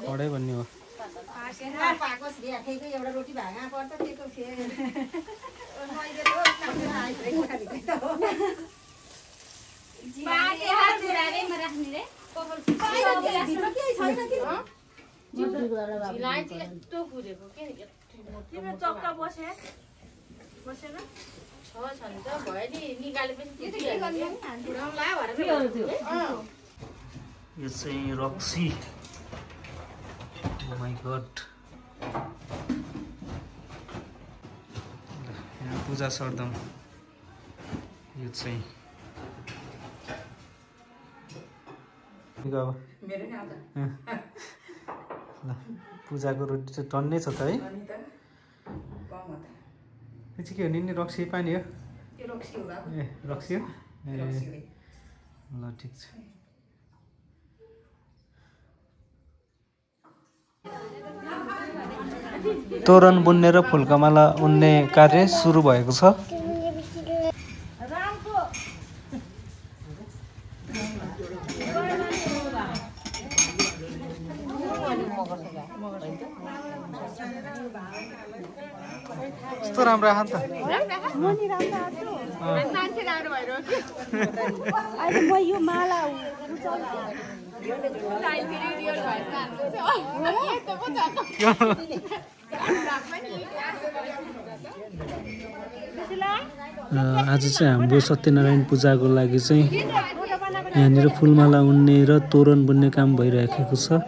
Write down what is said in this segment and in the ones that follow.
कडाई भन्ने हो एउटा रोटी भागा पर्छ त्यको चक्का बसेन यो चाहिँ रक्सी ओ माई गॉड यहाँ पूजा सरदम यो चाहिँ मेरो नि आउँछ ल पूजाको रोटी चाहिँ टन्नै छ त है अनि त कम हो त त्यो चाहिँ के हो नि रक्सी पानी हो त्यो रक्सी हो बाबु ए रक्सी हो ए रक्सी हो ल ठिक छ तोरण बुन्ने र फुलकमाला उन्ने कार्य सुरु भएको छ कस्तो राम्रो आछ नि त मान्छे राम्रो भएर अहिले म यो माला आज चाहिँ हाम्रो सत्यनारायण पूजाको लागि चाहिँ यहाँनिर फुलमाला उन्ने र तोरण बुन्ने काम भइरहेको छ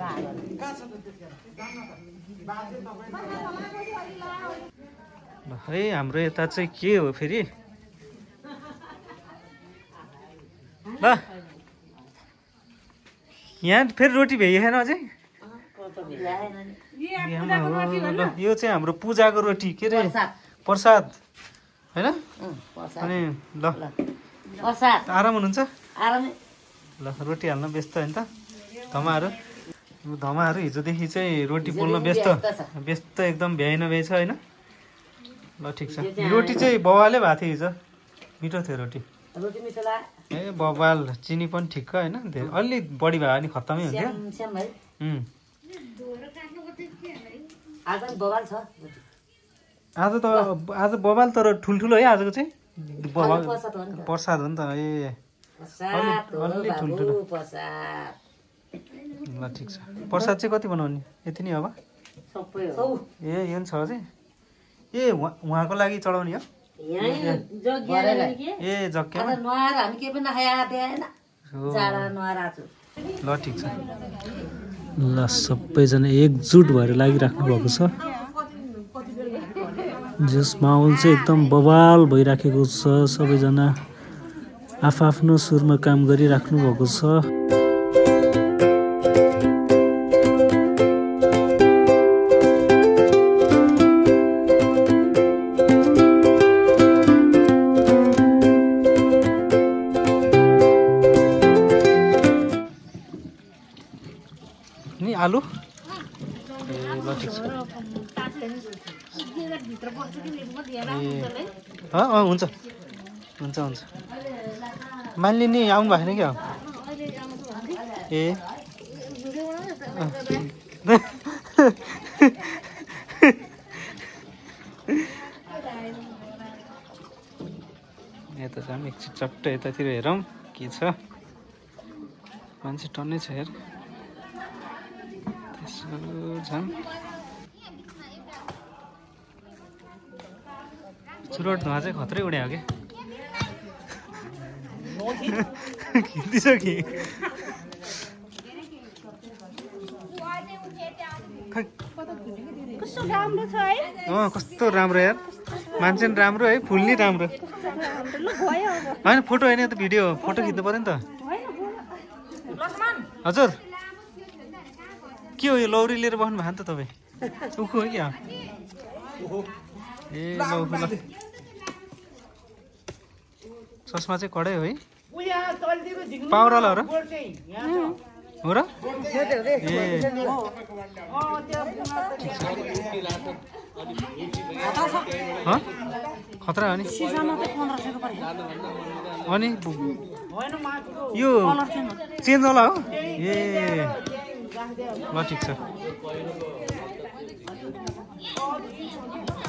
है हाम्रो यता चाहिँ के हो फेरि ल यहाँ फेरि रोटी भ्याइएन अझै यो चाहिँ हाम्रो पूजाको रोटी के अरे प्रसाद हैन अनि ल आराम हुनुहुन्छ ल रोटी हाल्न व्यस्त होइन त धमाहरू हिजोदेखि चाहिँ रोटी पोल्न व्यस्त एकदम भ्याइन भ्याइ छ होइन ल ठिक छ रोटी चाहिँ बवालै भएको थियो हिजो मिठो थियो रोटी ए बवाल चिनी पनि ठिक्क होइन अलि बढी भयो भने खत्तमै हुन्थ्यो आज बवाल तर ठुल्ठुलो है आजको चाहिँ प्रसाद हो नि त ए अलि ठुल्ठुलो ल ठिक छ प्रसाद चाहिँ कति बनाउने यति नै हो अब ए यो नि छ चाहिँ ए उहाँको लागि चढाउने हो ए जग्गा ल ठिक छ ल सबैजना एकजुट भएर लागिराख्नु भएको छ जस माहौल चाहिँ एकदम बवाल भइराखेको छ सबैजना आफ्नो सुरमा काम गरिराख्नु भएको छ आलु ए ल ठिक छ हुन्छ हुन्छ हुन्छ मान्ली नि आउनु भएको छैन क्या ए यता जाऊँ एकछिन चट्ट यतातिर हेरौँ के छ मान्छे टन्नै छ हेर चुरोट धुवा चाहिँ खत्रै उड्या हो कि खिच्दैछ कि कस्तो राम्रो यार मान्छे नि राम्रो है फुल नि राम्रो होइन फोटो होइन त भिडियो फोटो खिच्नु पर्यो नि त हजुर के हो यो लौरी लिएर बस्नु भएको नि त तपाईँ उखु हो क्या ए ल चस्मा चाहिँ कडै हो है पाउराला हो र हो र ए खतरा हो नि अनि यो चेन्ज होला हो ए ल ठिक छ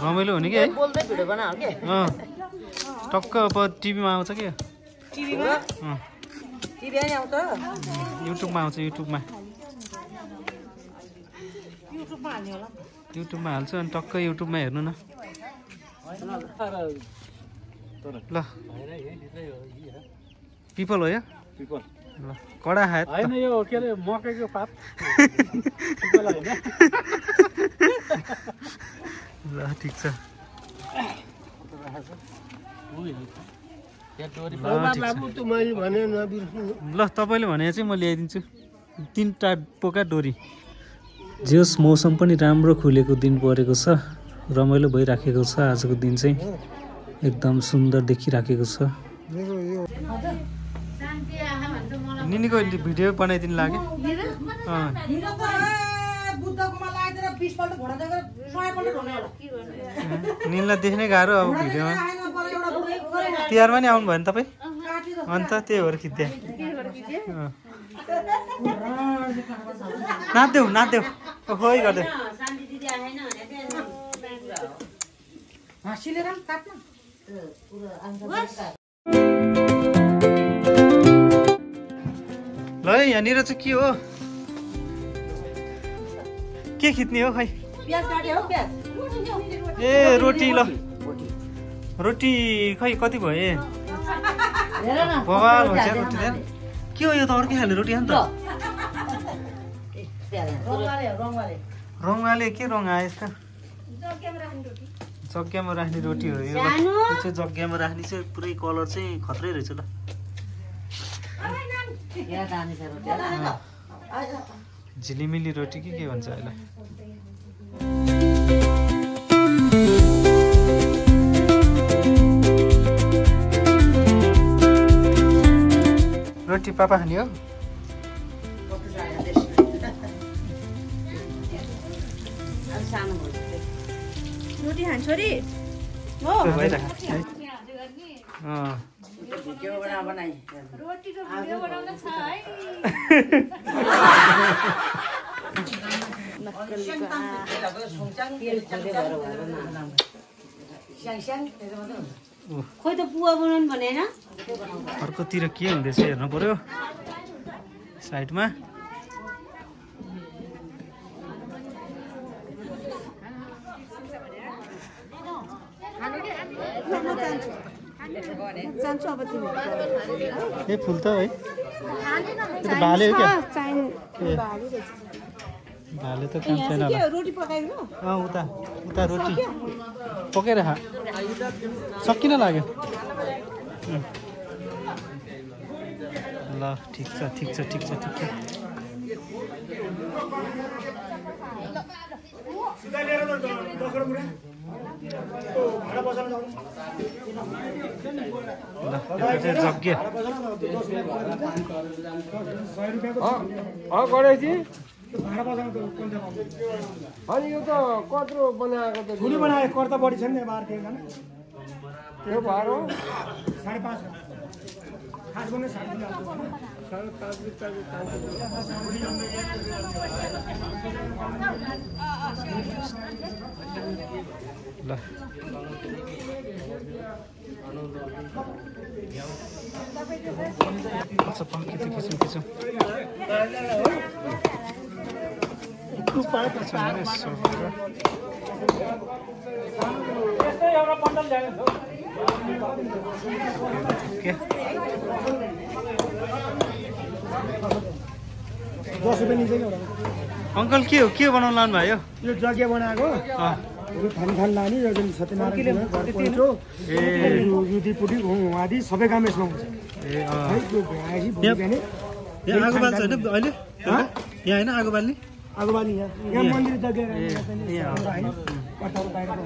रमाइलो हुने कि है टक्क अब टिभीमा आउँछ कि युट्युबमा आउँछ युट्युबमा हाल्छु अनि टक्क युट्युबमा हेर्नु न ल पिपल हो यो ल कडा हात हैन यो के अरे मकैको पात ल ठिक छ ल तपाईँले भने चाहिँ म ल्याइदिन्छु 3टा पोका डोरी जेस मौसम पनि राम्रो खुलेको दिन परेको छ रमाइलो भइराखेको छ आजको दिन चाहिँ एकदम सुन्दर देखिराखेको छ निनीको भिडियो बनाइदिनु लाग्यो निनलाई देख्नै गाह्रो अब भिडियोमा तिहारमा नि आउनु भयो नि तपाईँ अन्त त्यही भएर खिच्दै नाच्देऊ खोइ गर्दै ल यहाँनिर चाहिँ के हो के खिच्ने हो खै ए रोटी ल रोटी खै कति भयो बवाल भन्छ रोटी के हो यो त अर्कै खाले रोटी हो नि त रङवाले के रङ आयो यसका जग्गामा राख्ने रोटी हो यो चाहिँ जग्गामा राख्ने चाहिँ पुरै कलर चाहिँ खत्रै रहेछ ल झिलिमिली रोटी के भन्छ यसलाई रोटी पापा खाने हो रोटी खान्छ छोरी हो भिडियो बनाई रोटीको भिडियो बनाउँदा छ है खोइ त पुवा बनाउनु भनेन अर्कोतिर के हुँदैछ हेर्नु पर्यो साइडमा जान्छु अब तिमी ए फुल त है भाले हो क्या भाले त काम छैन होला रोटी पकाइदिनु उता रोटी पकाएर खा सकिन लाग्यो ल ठिक छ जग्गे गणेशजी अनि यो त कत्रो बनाएको त ठुलो बनाए कर त बढी छ नि बार त्यो भाडो 5.5 खास गर्ने 5.5 ल अच्छा पाके त किसिम के 10 रुपैयाँ निकै न अंकल के बनाउन लानु भयो यो जग्गा बनाएको खान लाने यो जुन सत्यनारायण घरको ए यो दिपुटी आदि सबै काम यसमा हुन्छ ए यहाँ आगो बाल्छ हैन अहिले यहाँ हैन आगो बाल्ने यहाँ मन्दिर जग्गा हैन पर्ताको बाहिरको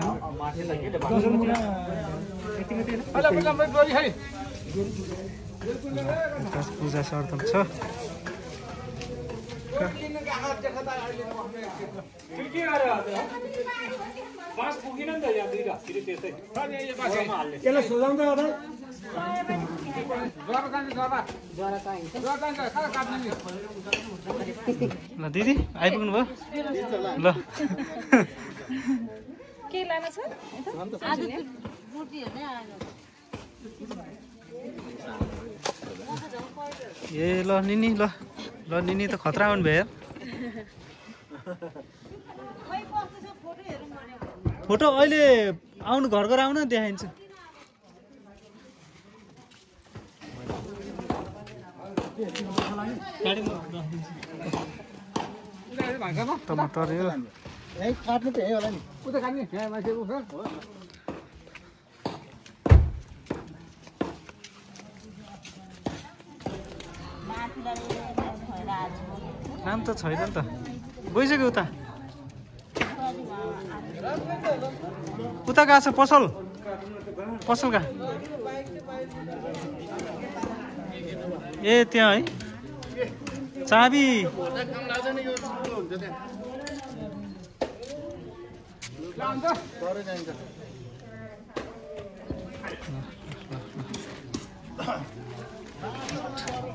पूजा सर्तम छ यसलाई सोधाउँदा होला ल दिदी आइपुग्नु भयो ल के लानु छ ए ल निनी ल ल निनी त खतरा हुनु भयो फोटो अहिले आउनु घर घर आउन देखाइन्छु टमाटर यो काट्नु त होला नि उता काट्ने यहाँ मान्छे उठ नाम त छैन नि त गइसक्यो उता उता गएको छ पसल कहाँ ए त्यहाँ है चाबी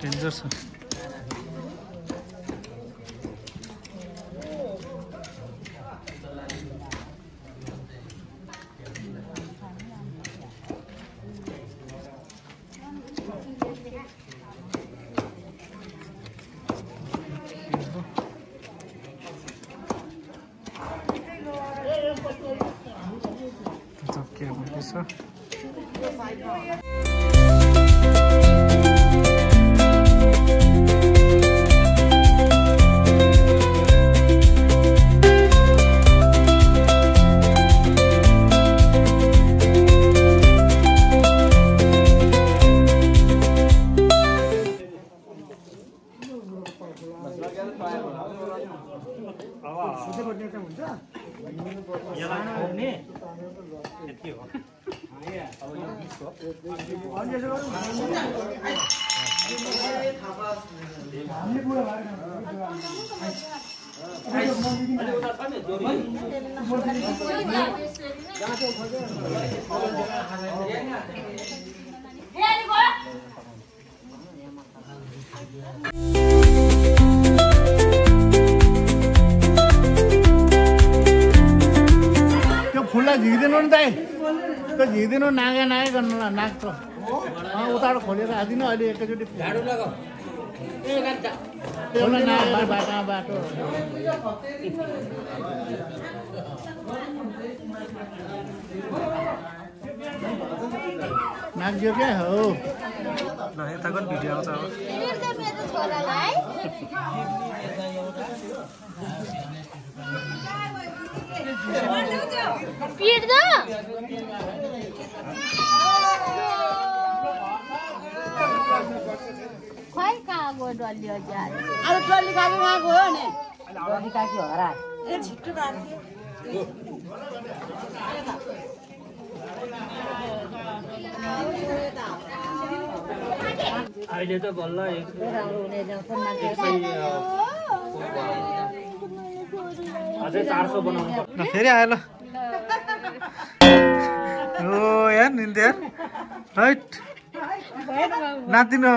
डेन्जर छ फुललाई झिकिदिनु नि दाइ त्यो झिकिदिनु नागा गर्नु नाक त उताबाट खोलेर हालिदिनु अहिले एकैचोटि बाटो नाग्यो क्या हो ल यताको भिडियो आउँछ खोइ कहाँ गयो डल्ली अझै अरे टल्ली काकी कहाँ गयो नि डल्ली काकी हरा ए छिट्टो राख्यो अहिले त बल्ल अझै 400 बनाउनु ल फेरि आयो ल ओ यार निन्द यार राइट नाच्दिनु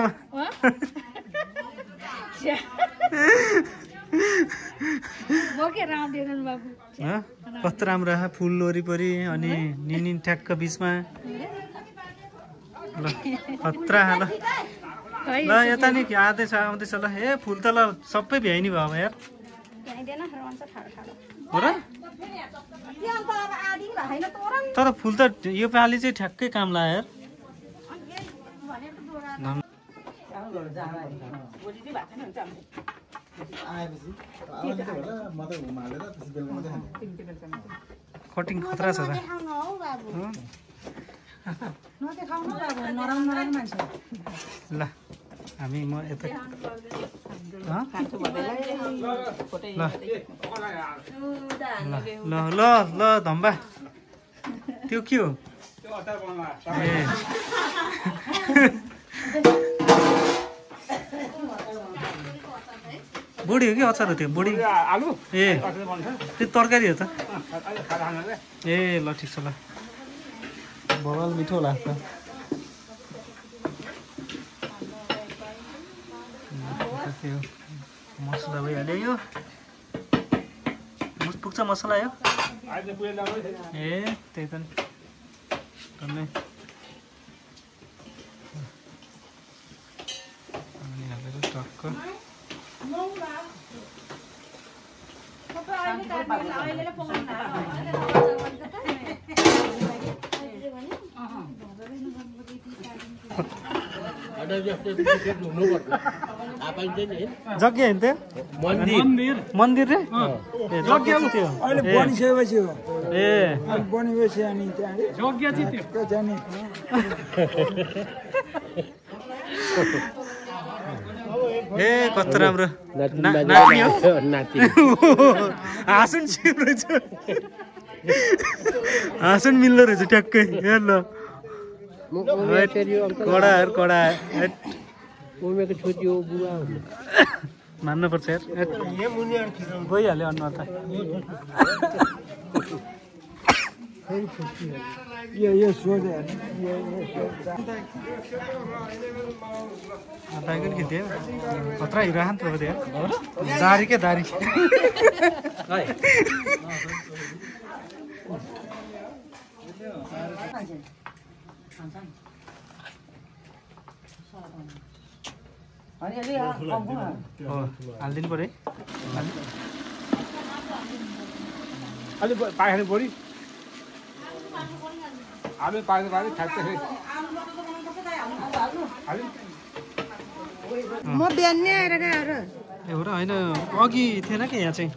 कस्तो राम्रो फुल वरिपरि अनि निनी ठ्याक्क बिचमा ल खतरा ल ल यता नि आउँदैछ ल ए फुल त ल सबै भ्याइनी भयो अब यार हो र तर फुल त यो पालि चाहिँ ठ्याक्कै काम लाग्यो यार कटिङ खतरा छ ल हामी म यता ल ल ल धम्बा त्यो के हो ए बुढी हो कि अचार हो त्यो बुढी आलु ए त्यो तरकारी हो त खाना ए ल ठिक छ ल बवाल मिठो लाग्छ मसला भइहाल्यो यो पुग्छ मसला यो ए त्यही त नि टक्क जग्गा हेर्नु मन्दिर रे ए जग्गा थियो अहिले बनिसकेपछि हो ए बनेपछि अनि त्यहाँ जग्गा चाहिँ त्यो जाने ए कस्तो राम्रो नाति हो हाँसुन सिप रहेछ हाँसुन मिल्दो रहेछ ट्याक्कै हेर ल कडा उमेको छोरी हो बुवा मान्नुपर्छ यार गइहाल्यो अनुहार त यो सोधे टाइगर खिच्यो खतरा हिरो हान त यार दारी के दारी हालिदिनु पर्यो अलि पाखाने बोरी आलु पाक्दै खाँदै म बिहान नै आएर एउटा होइन अघि थिएन कि यहाँ चाहिँ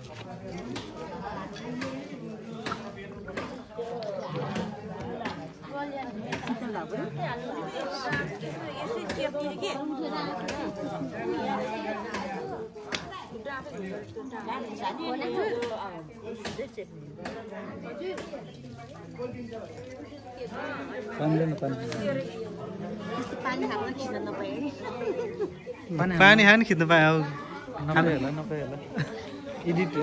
पानी खान खिच्नु पायो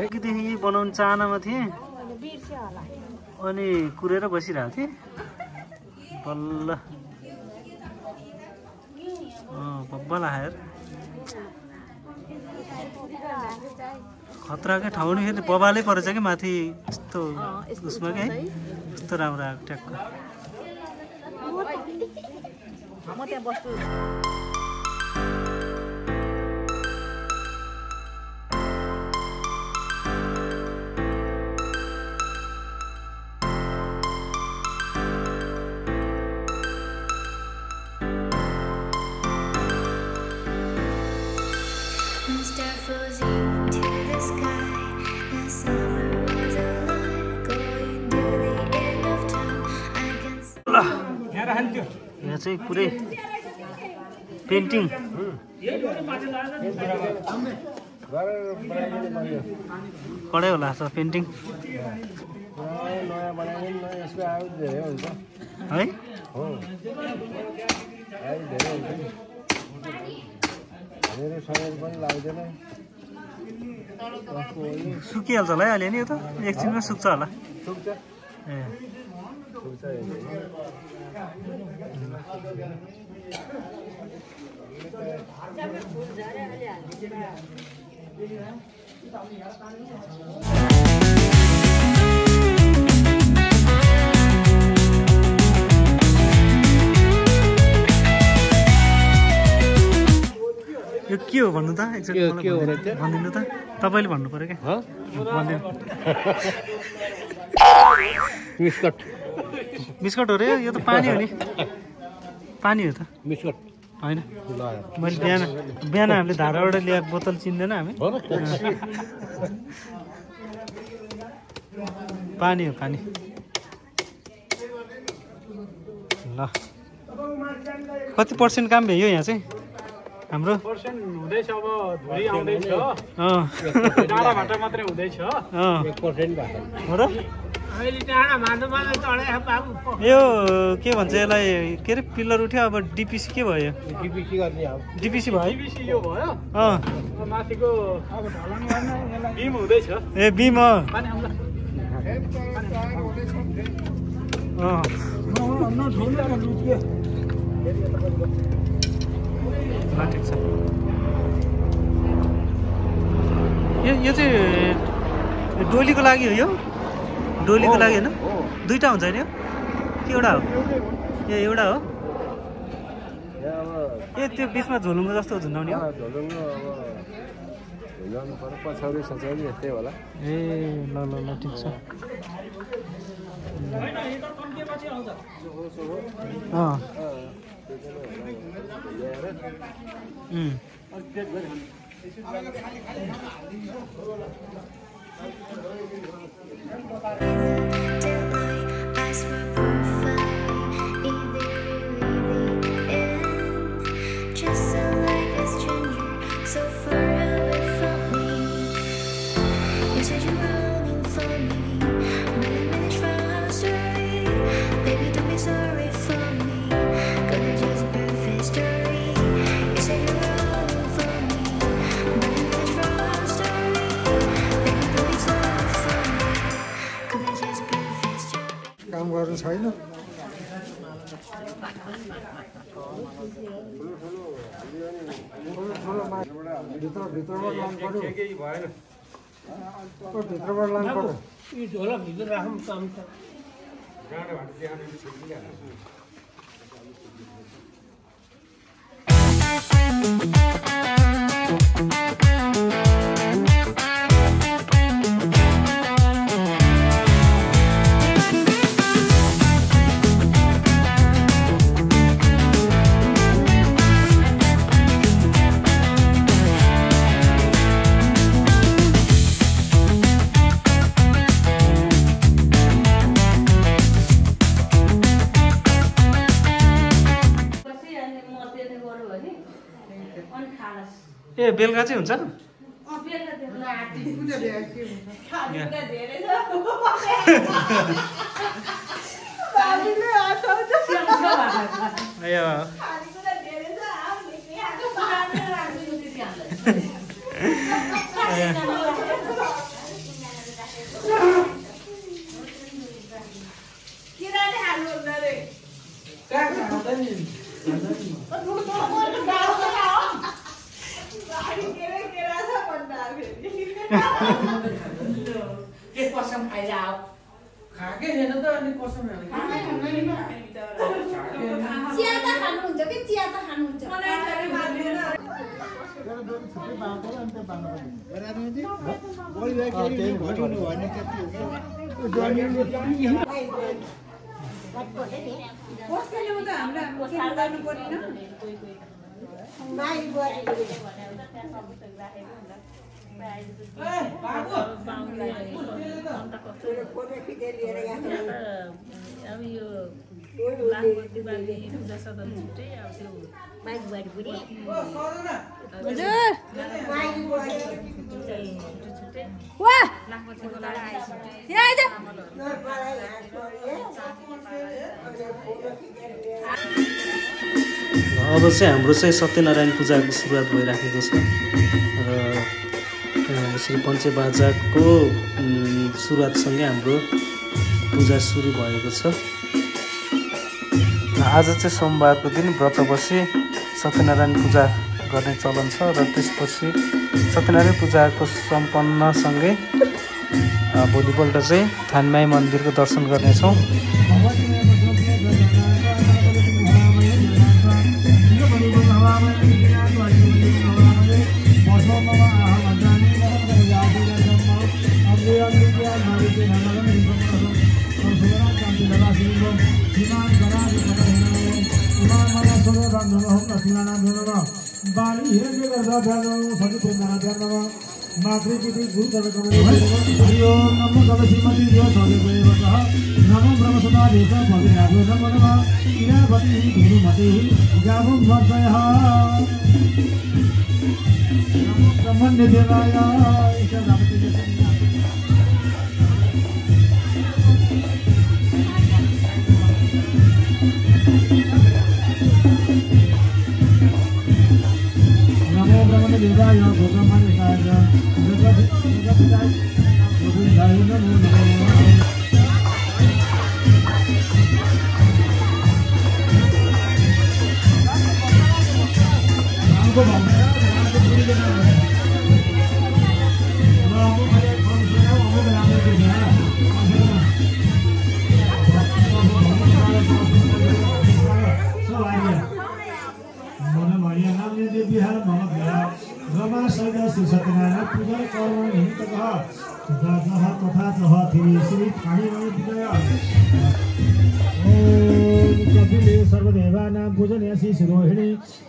अघिदेखि बनाउनु चाहनामा थिएँ अनि कुरेर बसिरहेको थिएँ बल्ल बब्बल आएर खतराकै ठाउँ नि फेरि बबालै परेछ कि माथि यस्तो उसमा कि है यस्तो राम्रो आएको ट्याक्क म त्यहाँ बस्छु यहाँ चाहिँ पुरै पेन्टिङ कडै होला छ पेन्टिङ है सुकिहाल्छ होला है अहिले नि यो त एकछिनमा सुक्छ होला ए यो के हो भन्नु त एकचोटि भनिदिनु त तपाईँले भन्नु पर्यो क्या भनिदिनु बिस्कट हो रे यो त पानी हो नि पानी हो त बिस्कुट होइन मैले बिहान हामीले धाराबाट ल्याएको बोतल चिन्दैन हामी पानी हो पानी ल कति पर्सेन्ट काम भ्यायो यहाँ चाहिँ हाम्रो पर्सेन्ट हुँदैछ अब धुरी आउँदैछ डाँडाबाट मात्रै हुँदैछ 1% हो र यो के भन्छ यसलाई के अरे पिल्लर उठ्यो अब डिपिसी के भयो डिपिसी गर्ने अब डिपिसी भयो डिपिसी यो भयो अँ माथिको अब ढलान गर्न यसलाई बिम हुँदैछ ए बिम पानी आउँला ठिक छ यो चाहिँ डोलीको लागि हो यो डोलीको लागि होइन दुईटा हुन्छ नि के एउटा हो ए एउटा हो ए त्यो बिचमा झोलुङ्गो जस्तो झुन्डाउने हो पछाडि सछाडि यस्तै होला ए ल ल ल ठिक छ काम गर्नु छैन भित्रबाट लानु पर्यो भित्रबाट लानु पर्यो यो झोला भित्र राखौँ काम छ ए बेलुका चाहिँ हुन्छ कसम खाइरह खाके हेन त अनि कसम चिया त खानुहुन्छ कि चिया त खानुहुन्छ अब चाहिँ हाम्रो चाहिँ सत्यनारायण पूजाको सुरुवात भइराखेको छ र श्री पञ्चबाजाको सुरुवातसँगै हाम्रो पूजा सुरु भएको छ। आज चाहिँ सोमबारको दिन व्रत बसी सत्यनारायण पूजा गर्ने चलन छ र त्यसपछि सत्यनारायण पूजाको सम्पन्नसँगै भोलिपल्ट चाहिँ थानमाई मन्दिरको दर्शन गर्नेछौँ।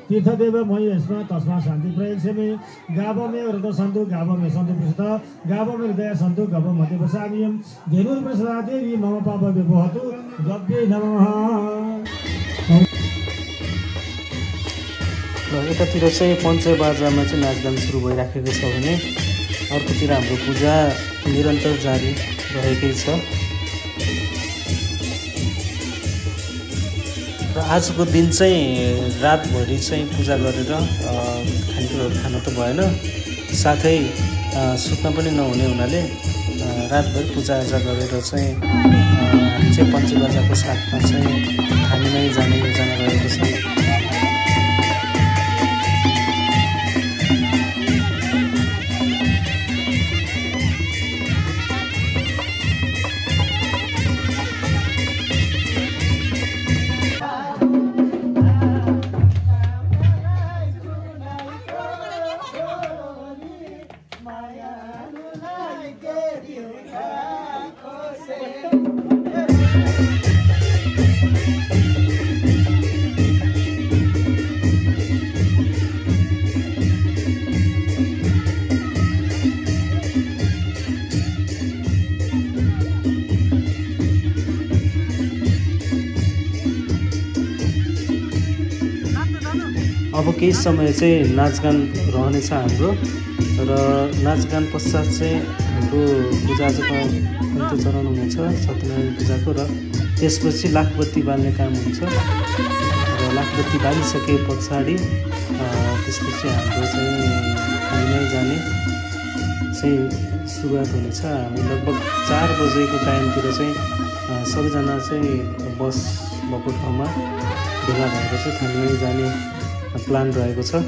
तीर्थदेव मयि यस्मा तस्मा शान्ति प्रयच्छामि गावमे वरद सन्तु गावमे सन्तु प्रसद गावमे हृदय सन्तु गाव मध्य प्रसादियं धेनुर प्रसदा देवी मम पाप विभोहतु गभ्ये नमः। एकातिर चाहिँ पञ्चबाजामा चाहिँ नाचगान सुरु भइराखेको छ भने अर्कोतिर हाम्रो पूजा निरन्तर जारी रहेकै छ। र आजको दिन चाहिँ रातभरि चाहिँ पूजा गरेर खानेकुराहरू खान त भएन, साथै सुत्न पनि नहुने हुनाले रातभरि पूजाआजा गरेर चाहिँ हामी चाहिँ पञ्चबाजाको साथमा चाहिँ खानिमै जाने योजना रहेको छ। अब केही समय चाहिँ नाचगान रहनेछ हाम्रो, र नाचगान पश्चात चाहिँ हाम्रो पूजाआजाको अन्त्य चरण हुनेछ सत्यनारायण पूजाको, र त्यसपछि लाखबत्ती बाल्ने काम हुन्छ। र लाखबत्ती बालिसके पछाडि त्यसपछि हाम्रो चाहिँ खानिमै जाने चाहिँ सुरुवात हुनेछ। हामी लगभग 4 बजेको टाइमतिर चाहिँ सबैजना चाहिँ बस भएको ठाउँमा भेला भएर चाहिँ खानिमै जाने प्लान रहेको छ।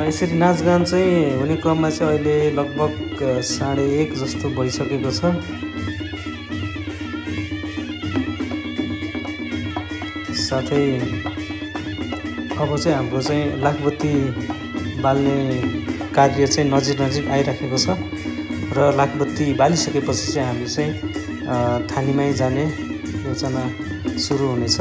यसरी नाचगान चाहिँ हुने क्रममा चाहिँ अहिले लगभग 1:30 जस्तो भइसकेको छ। साथै अब चाहिँ हाम्रो चाहिँ लाखबत्ती बाल्ने कार्य चाहिँ नजिक आइराखेको छ र लाखबत्ती बालिसकेपछि चाहिँ हामी चाहिँ थानीमै जाने योजना सुरु हुनेछ।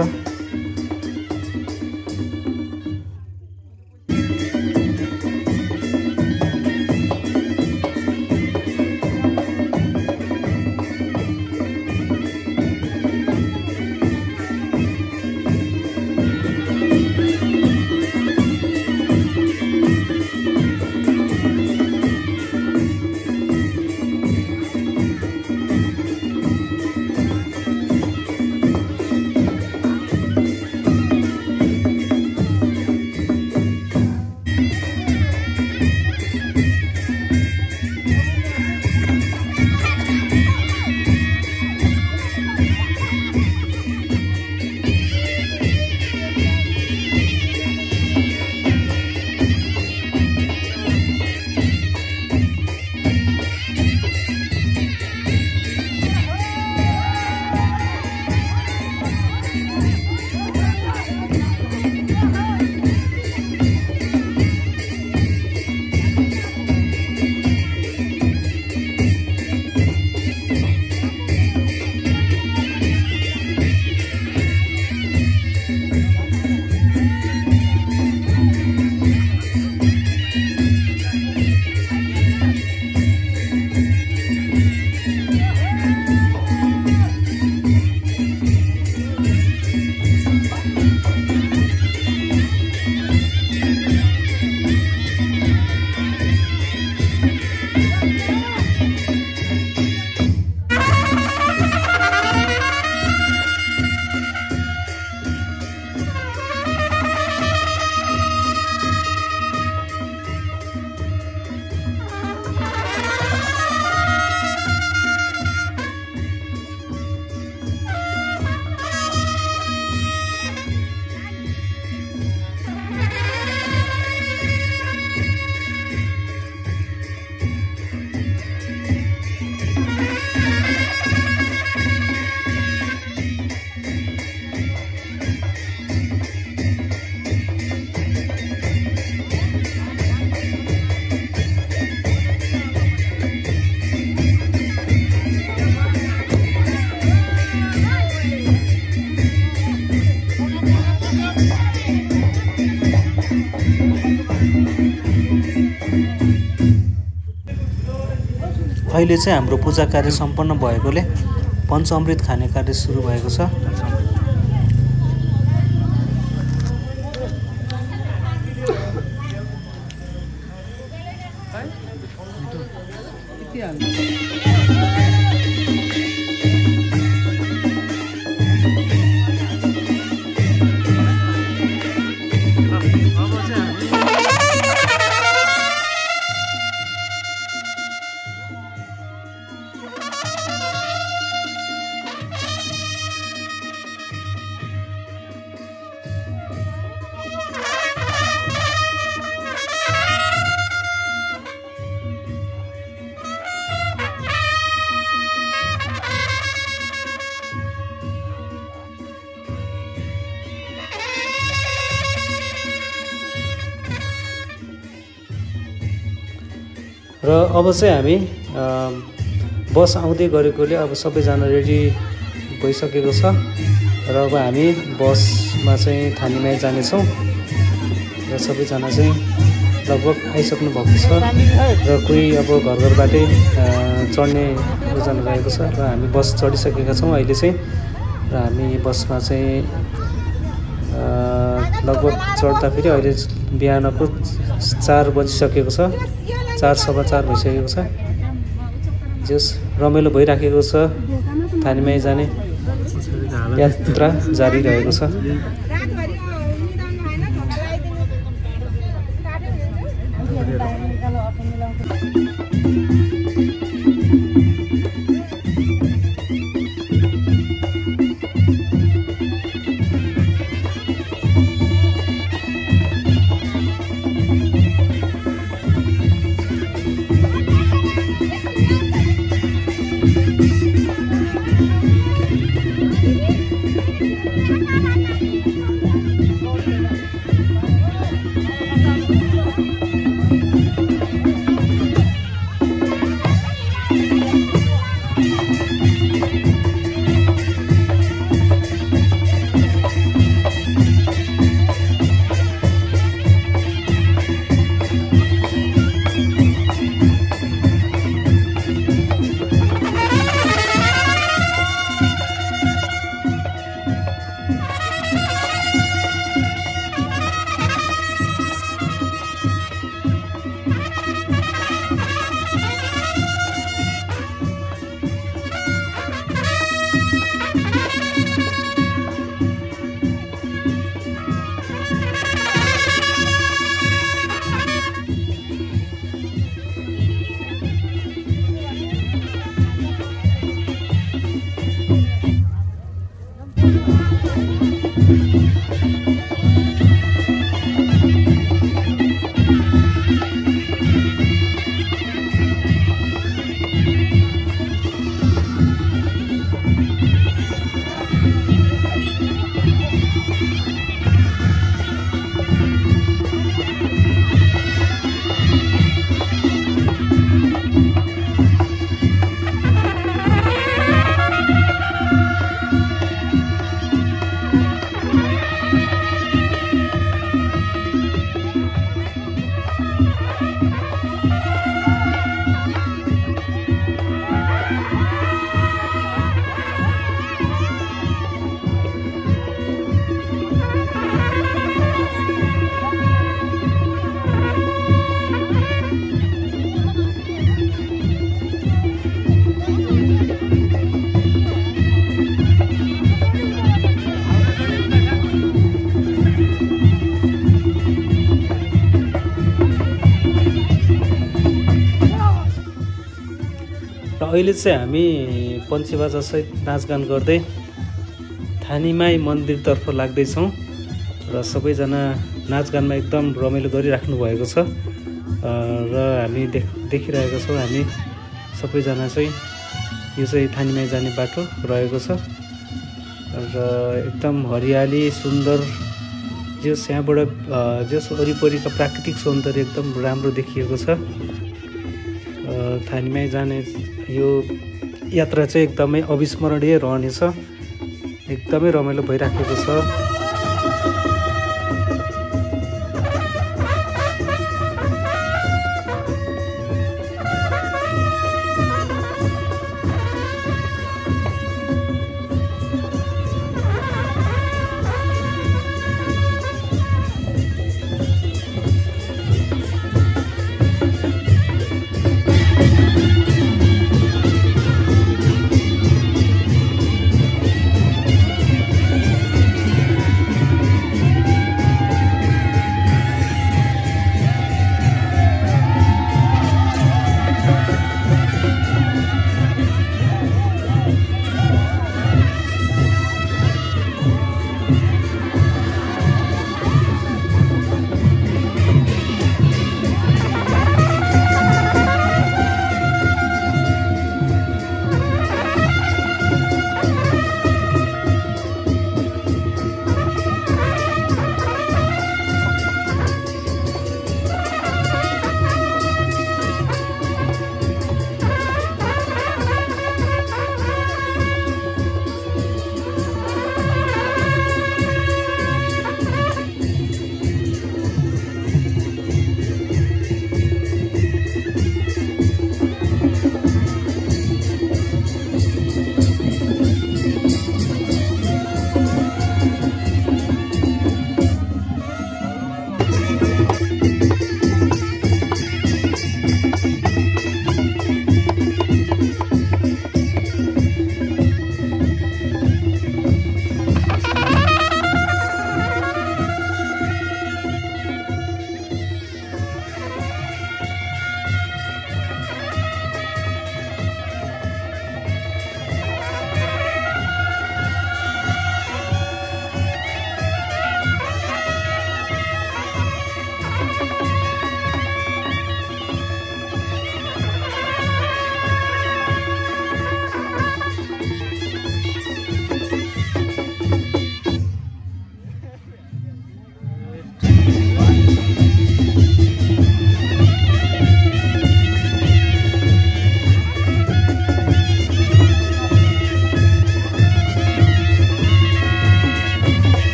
अहिले चाहिँ हाम्रो पूजा कार्य सम्पन्न भएकोले पञ्चामृत खाने कार्य सुरु भएको छ। र अब चाहिँ हामी बस आउँदै गरेकोले अब सबैजना रेडी भइसकेको छ र अब हामी बसमा चाहिँ थानीमाई जानेछौँ र सबैजना चाहिँ लगभग आइसक्नु भएको छ र कोही अब घर घरबाटै चढ्ने योजना रहेको छ र हामी बस चढिसकेका छौँ अहिले चाहिँ र हामी बसमा चाहिँ लगभग चढ्दाखेरि अहिले बिहानको 4 बजिसकेको छ 4:15 भइसकेको छ जस रमाइलो भइराखेको छ थानीमाई जाने यात्रा जारी रहेको छ अहिले चाहिँ हामी पञ्चेबाजासहित नाचगान गर्दै थानीमाई मन्दिरतर्फ लाग्दैछौँ र सबैजना नाचगानमा एकदम रमाइलो गरिराख्नु भएको छ र हामी देखिरहेका छौँ हामी सबैजना चाहिँ यो चाहिँ थानीमाई जाने बाटो रहेको छ र एकदम हरियाली सुन्दर जस यहाँबाट जस वरिपरिका प्राकृतिक सौन्दर्य एकदम राम्रो देखिएको छ थानीमाई जाने यो यात्रा चाहिँ एकदमै अविस्मरणीय रहनेछ एकदमै रमाइलो भइराखेको छ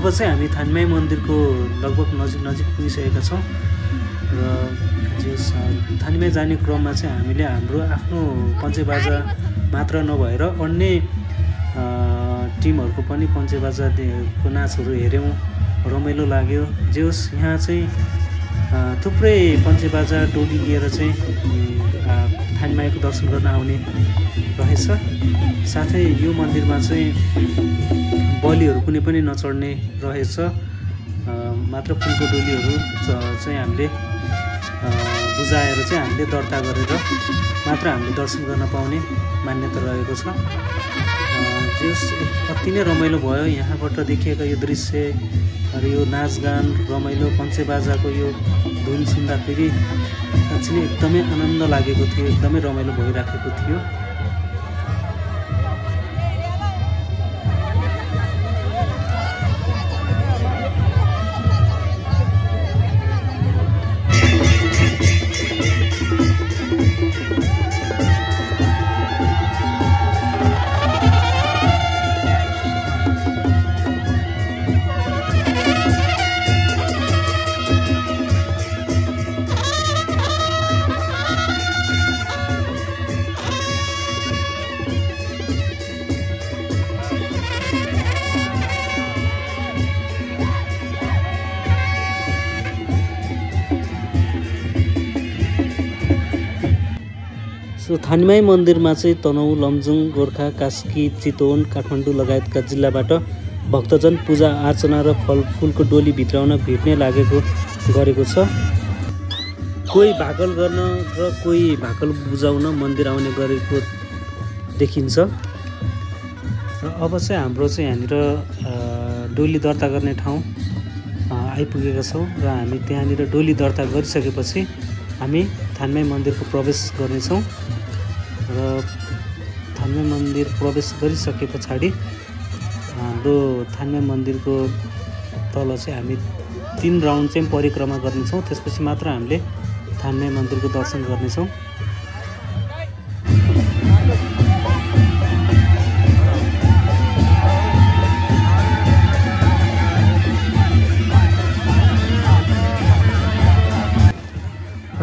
अब चाहिँ हामी थानमाई मन्दिरको लगभग नजिक पुगिसकेका छौँ र थानमाई जाने क्रममा चाहिँ हामीले हाम्रो आफ्नो पञ्चेबाजा मात्र नभएर अन्य टिमहरूको पनि पञ्चेबाजाको नाचहरू हेऱ्यौँ, रमाइलो लाग्यो। जे होस् यहाँ चाहिँ थुप्रै पञ्चेबाजा टोली लिएर चाहिँ थानमाईको दर्शन गर्न आउने रहेछ। साथै यो मन्दिरमा चाहिँ बलिहरू कुनै पनि नचढ्ने रहेछ, मात्र फुलको डोलीहरू चाहिँ हामीले बुझाएर चाहिँ हामीले दर्ता गरेर मात्र हामीले दर्शन गर्न पाउने मान्यता रहेको छ। जस अति नै रमाइलो भयो यहाँबाट देखिएका यो दृश्य र यो नाचगान रमाइलो पञ्चेबाजाको यो धुन सुन्दाखेरि साँच्चै नै एकदमै आनन्द लागेको थियो, एकदमै रमाइलो भइराखेको थियो। थानमाई मन्दिरमा चाहिँ तनहुँ, लमजुङ, गोर्खा, कास्की, चितवन, काठमाडौँ लगायतका जिल्लाबाट भक्तजन पूजा अर्चना र फलफुलको डोली भित्राउन भिड नै गरेको छ। कोही भाकल गर्न र कोही भाकल बुझाउन मन्दिर आउने गरेको देखिन्छ। र अब चाहिँ हाम्रो चाहिँ यहाँनिर डोली दर्ता गर्ने ठाउँ आइपुगेका छौँ र हामी त्यहाँनिर डोली दर्ता गरिसकेपछि हामी थानमाई मन्दिरको प्रवेश गर्नेछौँ। र थानमाई मन्दिर प्रवेश गरिसके पछाडि हाम्रो थानमाई मन्दिरको तल चाहिँ हामी 3 राउन्ड चाहिँ परिक्रमा गर्नेछौँ। त्यसपछि मात्र हामीले थानमाई मन्दिरको दर्शन गर्नेछौँ।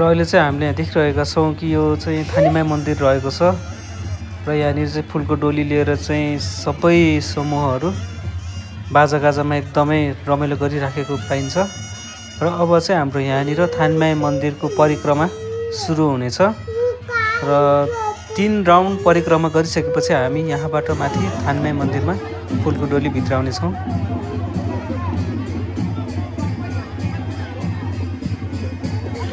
र अहिले चाहिँ हामीले यहाँ देखिरहेका छौँ कि यो चाहिँ थानमाई मन्दिर रहेको छ र यहाँनिर चाहिँ फुलको डोली लिएर चाहिँ सबै समूहहरू बाजागाजामा एकदमै रमाइलो गरिराखेको पाइन्छ। र अब चाहिँ हाम्रो यहाँनिर थानमाई मन्दिरको परिक्रमा सुरु हुनेछ र 3 राउन्ड परिक्रमा गरिसकेपछि हामी यहाँबाट माथि थानमाई मन्दिरमा फुलको डोली भित्राउनेछौँ।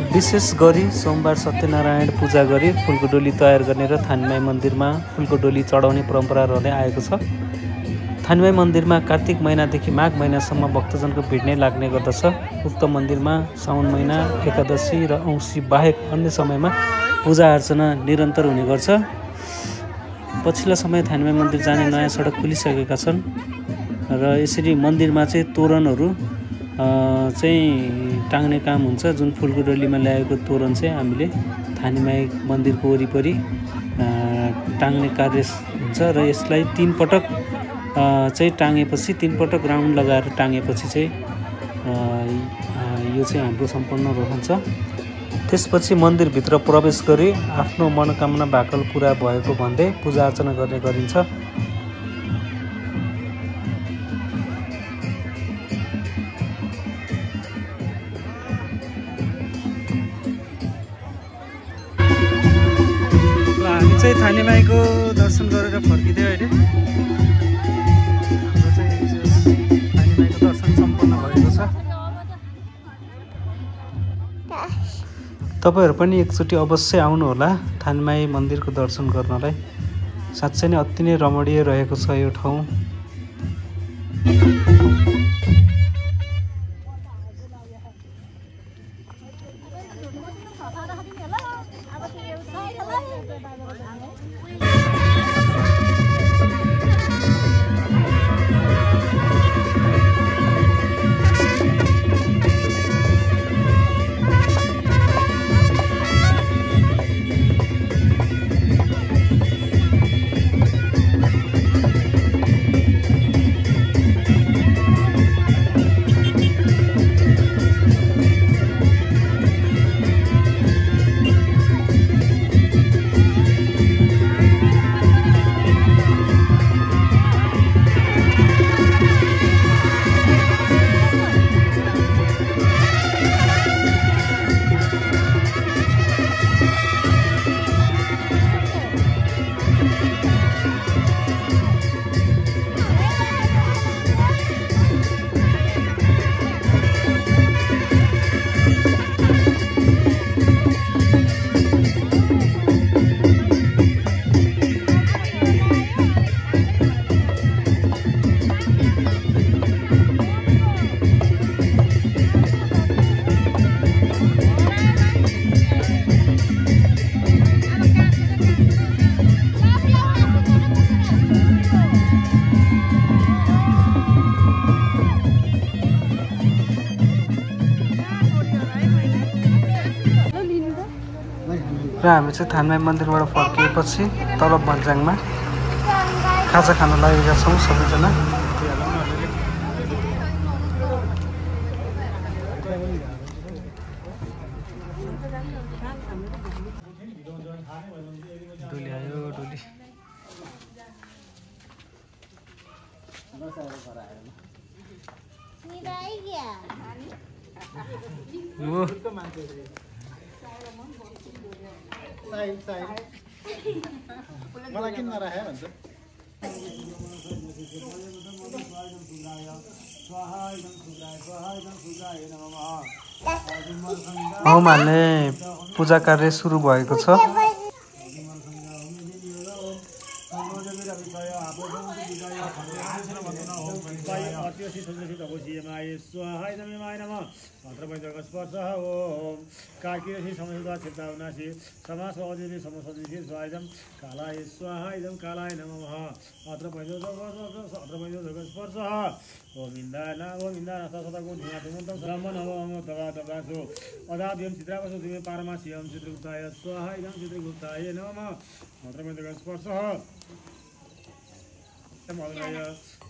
विशेष गरी सोमबार सत्यनारायण पूजा गरी फुलको डोली तयार गर्ने र थानमाई मन्दिरमा फुलको डोली चढाउने परम्परा रहँदै आएको छ। थानमाई मन्दिरमा कार्तिक महिनादेखि माघ महिनासम्म भक्तजनको भिड नै लाग्ने गर्दछ। उक्त मन्दिरमा साउन महिना, एकादशी र औँसी बाहेक अन्य समयमा पूजा अर्चना निरन्तर हुने गर्छ। पछिल्ला समय थानमाई मन्दिर जाने नयाँ सडक खुलिसकेका छन् र यसरी मन्दिरमा चाहिँ तोरणहरू चाहिँ टाङ्ने काम हुन्छ। जुन फुलको डोलीमा ल्याएको तोरण चाहिँ हामीले थानमाई मन्दिरको वरिपरि टाङ्ने कार्य हुन्छ र यसलाई 3 पटक चाहिँ टाँगेपछि 3 पटक राउन्ड लगाएर टाँगेपछि चाहिँ यो चाहिँ हाम्रो सम्पन्न रहन्छ। त्यसपछि मन्दिरभित्र प्रवेश गरी आफ्नो मनोकामना भाकल पुरा भएको भन्दै पूजा अर्चना गर्ने गरिन्छ। चाहिँ थानमाईको दर्शन गरेर फर्किँदै अहिले हाम्रो चाहिँ थानमाईको दर्शन सम्पन्न भएको छ। तपाईँहरू पनि एकचोटि अवश्य आउनुहोला थानमाई मन्दिरको दर्शन गर्नलाई। साँच्चै नै अति नै रमणीय रहेको छ यो ठाउँ। हामी चाहिँ थानमाई मन्दिरबाट फर्किएपछि तल भन्ज्याङमा खाजा खान लागेका छौँ सबैजना। डोली आयो डोली। मलाई किन नराखे भन्छ होम हाल्ने पूजा कार्य सुरु भएको छ।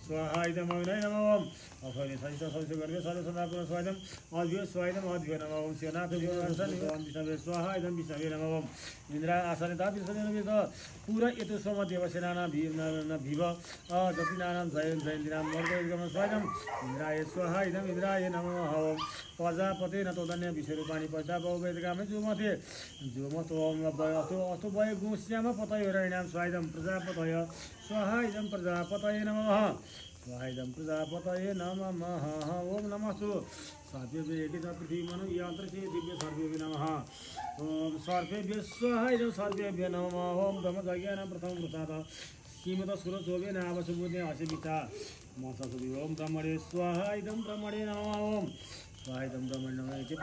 स्वाहायदम अग्नये नमः अफले सहित सहित गर्वे सारे सदापुर स्वाहायदम अद्भुत स्वाहायदम अद्भुत नमः ओम शिवनाथ विष्णु विष्णु स्वाहायदम विष्णु नमः इंद्रा आसने ता विष्णु विष्णु पूरा यतो सोम देवसेना भीव जपिनानाम जय जयन्तिनाम मर्गम स्वाहायदम इंद्राय स्वाहायदम इंद्राय नमः प्रजापते न तोदन्य विश्वरूपाणि प्रजापौ वेदकामे जुमते जुमतो अतो वय गुश्याम पतय रैणाम स्वाहायदम प्रजापतय स्वाहायदम प्रजापतये नमः स्वाहायदम प्रजापतये नमः ओम नमस्तु सर्वेभ्यो पृथ्वी मनु यंत्रसे दिव्य सर्वेभ्यो नमः ओम सर्वेभ्यो स्वाहायदम सर्वेभ्यो नमः ओम ब्रह्मज्ञानं प्रथम प्रसाद श्रीमद सुरसोभे नावसुबुद्धे असिविता मससुभि ओम ब्रह्मणे स्वाहायदम ब्रह्मणे नमः ओम स्वाहायदम ब्रह्मणे नमः इति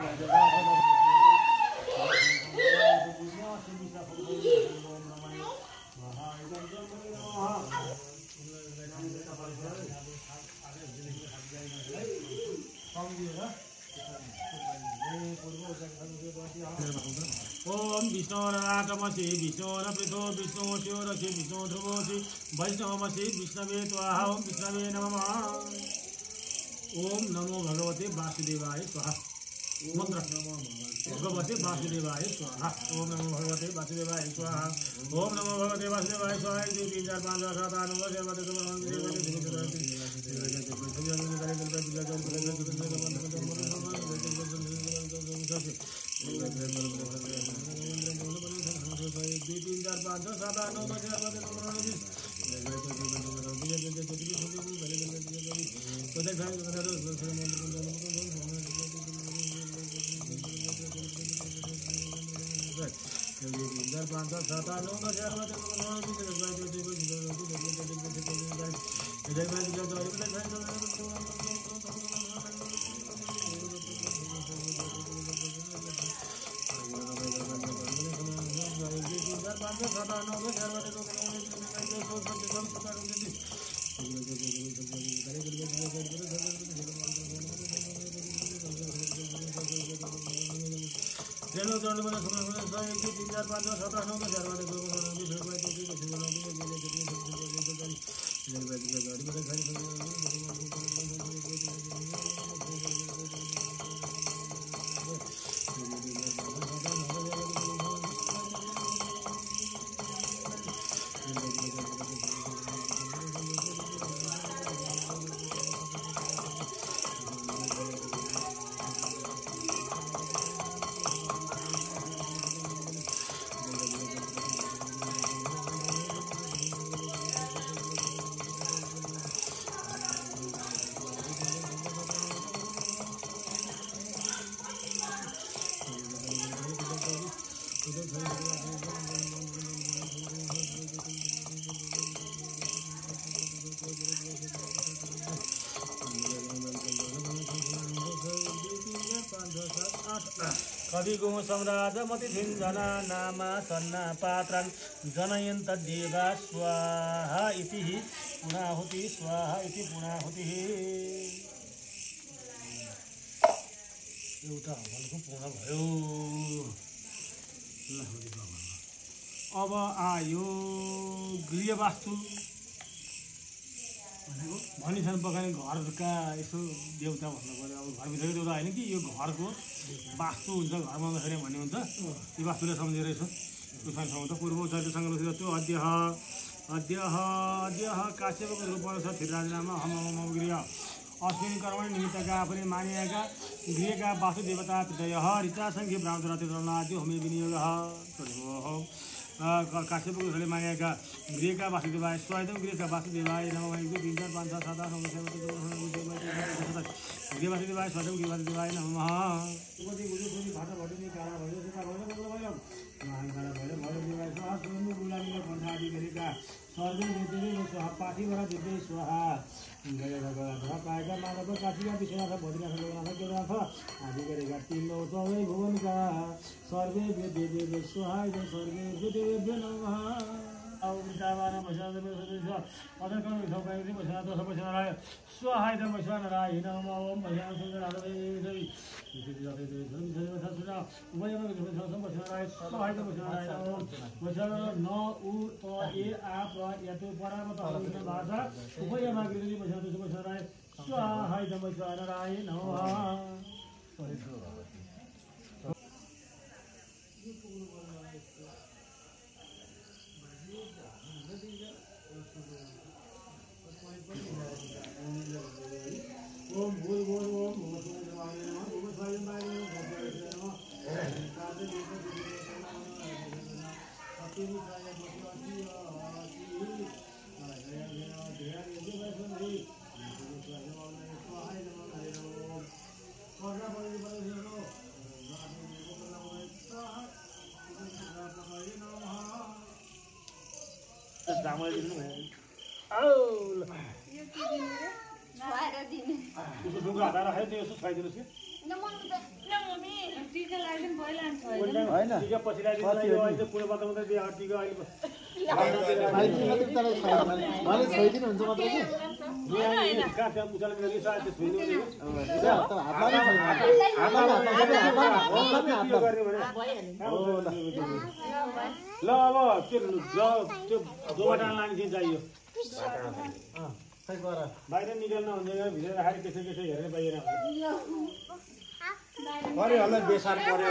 ओम विष्णुराटमसि विष्णुरपृथो विष्णु शिवरसि विष्णु ध्रुवसि वैष्णवमसि विष्णवे त्वाहा ओम विष्णवे नमः ओम नमो भगवते वासुदेवाय स्वाहा मंत्र भगवते वासुदेवाय स्वाहा ओम नमो भगवते वासुदेवाय स्वाहा ओम नमो भगवते वासुदेवाय स्वाहा 2 3 4 5 6 7 8 9 कविगो सम्राज मतिथिन जना नामा सन्ना पात्रं जनयन्त देवा स्वाहा इति पुनाहुति स्वाहा इति पुनाहुति एउटा हवनको पूर्ण भयो। अब आयो गृहवास्तु भनेको भनिसक्नु पकाउने घरका यसो देउता भन्नु पऱ्यो। अब घरभित्रको देउता होइन कि यो घरको वास्तु हुन्छ, घरमा आउँदाखेरि भन्ने हुन्छ, यो वास्तुले सम्झेर यसो उसमा त पूर्व चरित्रसँग त्यो अद्य काश्यपको रूपमा छ थिराजनामा हम गृह अस्मिन् कर्मणि निमित्तका पनि मानिएका गृहका वास्तुदेवता तृतीयः ऋचासङ्ख्य ब्राह्मणरात्रितरणाद्यो होमे विनियोगः काश्यपको रूपले मानिएका गृहका वास्तुदेवाय स्वयं गृहका वास्तुदेवाय नमः 1 2 3 4 5 6 7 8 9 10 गृह वास्तुदेवाय स्वयं गृह वास्तुदेवाय नमः पाठीबाट दिँदै स्वाहा पाएका मानव काशीका विश्वनाथ भद्रनाथ लोकनाथ केदारनाथ आदि गरेका 3 चौधै भुवनका सर्वे वेदेवे स्वाहा सर्वे वेदेभ्यो नमः स्वाहाय नारायण ओम भूय भूय ओम भूमस्वाय नमः भूमस्वाय नमः ल अब त्यो दोबाटा लाने चाहिँ चाहियो बाहिर निकाल्न हुन्छ भित्र राखेर त्यसै त्यसै हेरेर बाहिर बेसार पर्यो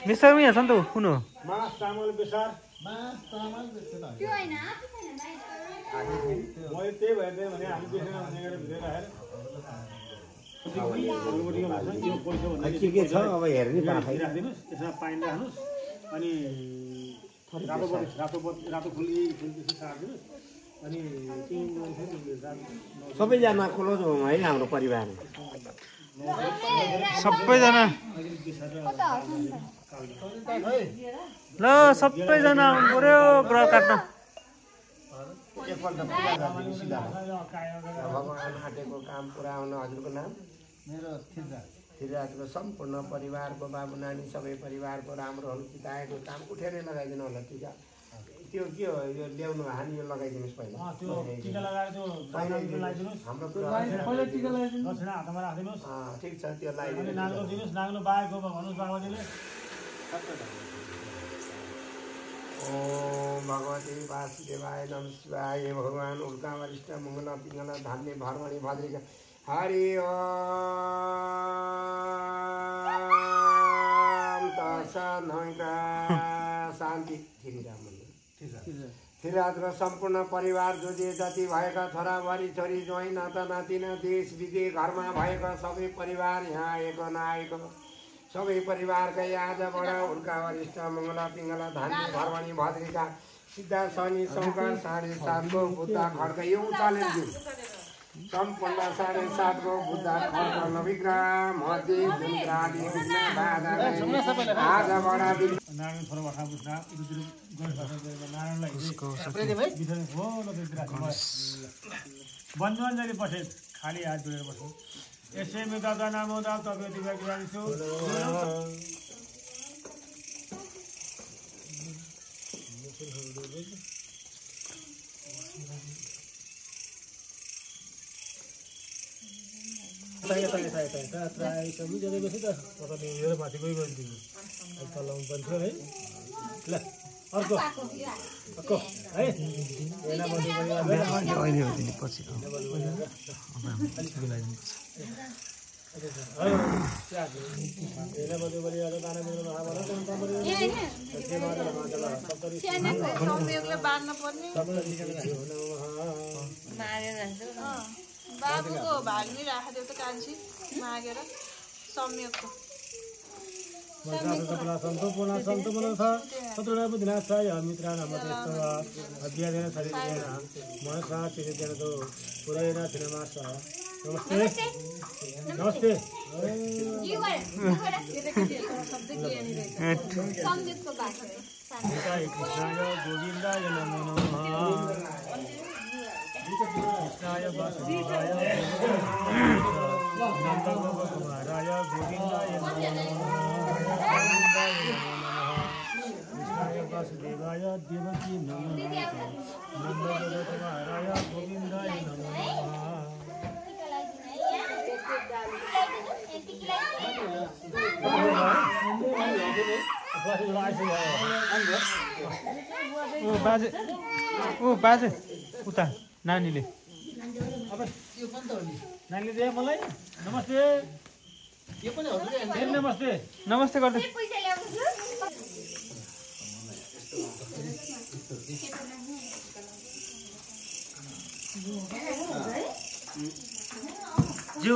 बेसारमै छ नि त कुन हो मास चामल बेसार मैले त्यही भएर भने हामी बेसेर हुने गरेर भित्र राखेर राखिदिनुहोस् त्यसमा पानी राख्नुहोस् अनि रातो फुली त्यसो सारिदिनुहोस् अनि सबैजना क्लोज हौँ है हाम्रो परिवार सबैजना ल सबैजना आउनु पर्यो ग्रह काट्न भगवान आँटेको काम पुरा हुन हजुरको नाम मेरो थिराजको सम्पूर्ण परिवारको बाबु नानी सबै परिवारको राम्रो हुनु चिताएको काम उठेरै लगाइदिनु होला टिका त्यो के हो यो ल्याउनु हानि यो लगाइदिनुहोस् पहिला हाम्रो दक्षिणा हातमा राखिदिनुहोस् ठिक छ त्यो लगाइदिनु नाग्लो दिनुहोस् नाग्लो बाहेको भन्नुहोस् बाबाजीले ओम भगवती वासुदेवाय नमः शिवाय भगवान उल्का वरिष्ठ मङ्गल पिङ्गल धान्य भरमणि भद्रिका हरि ओम तत्सत् शान्ति थिराजको सम्पूर्ण परिवार जो जति भएका छोराबुहारी छोरी ज्वाइँ नाता नातिना देश विदेश घरमा भएका सबै परिवार यहाँ आएको नआएको सबै परिवारकै आजबाट उल्का वरिष्ठ मङ्गल पिङ्गल धान्य भरमणि भद्रिका सिद्धा शनि शङ्कर 7.5 को बुद्ध खड्क यो उचालेर दिउँ सम्पूर्ण 7.5 को बुद्ध खड्क नविग्रह मध्य वञ्जली बसे खाली हात जोडेर बस्नु यसै दादा नाम हुँदा तपाईँ दिव्याकी जान्छु माथि गइदिनु तल पर्छ है ल अर्को अर्को है एना बढी अहिले हो दिने पछि बाबुको भाग्ने राखेको त कान्छी मागेर सम्यकको नमस्ते नमस्ते कृष्णाय गोविन्दाय नमो नमः कृष्णाय वासुदेवाय नन्दगोपकुमाराय गोविन्दाय नमो नमः कृष्णाय वासुदेवाय देवकी नमो नमः नन्दगोपकुमाराय गोविन्दाय नमो नमः ओ बाजे उता नानीले नानीले दे मलाई नमस्ते नमस्ते नमस्ते गर्दै जिउ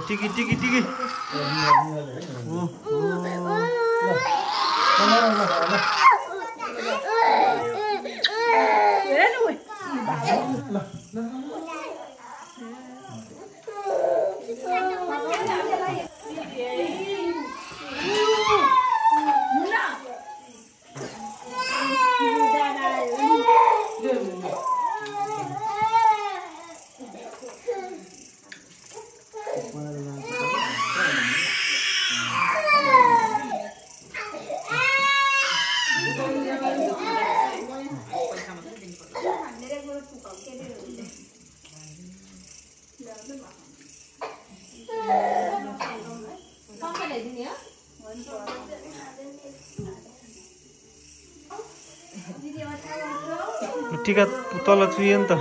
टिकी टिकी टिकी टिका तल चुयो नि त